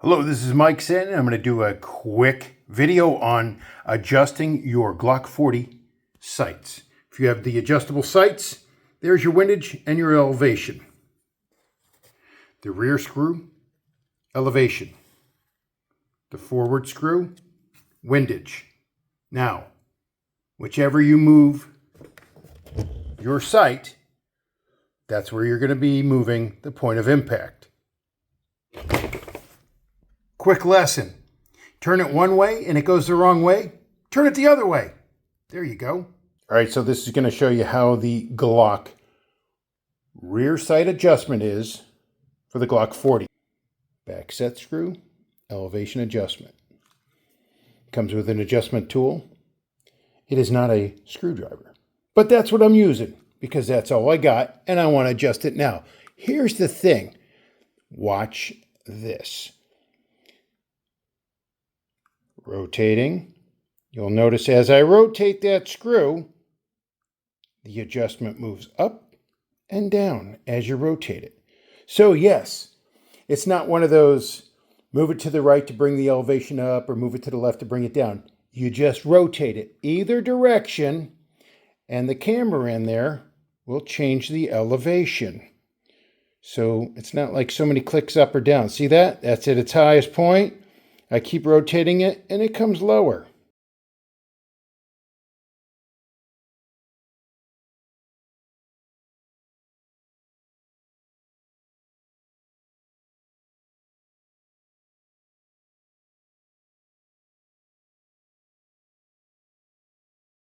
Hello, this is Mike Senn. I'm going to do a quick video on adjusting your Glock 40 sights. If you have the adjustable sights, there's your windage and your elevation. The rear screw, elevation. The forward screw, windage. Now, whichever you move your sight, that's where you're going to be moving the point of impact. Quick lesson. Turn it one way and it goes the wrong way. Turn it the other way. There you go. All right, so this is going to show you how the Glock rear sight adjustment is for the Glock 40. Back set screw, elevation adjustment. Comes with an adjustment tool. It is not a screwdriver, but that's what I'm using because that's all I got and I want to adjust it now. Here's the thing. Watch this. Rotating. You'll notice as I rotate that screw, the adjustment moves up and down as you rotate it. So yes, it's not one of those move it to the right to bring the elevation up or move it to the left to bring it down. You just rotate it either direction and the camera in there will change the elevation. So it's not like so many clicks up or down. See that? That's at its highest point. I keep rotating it and it comes lower.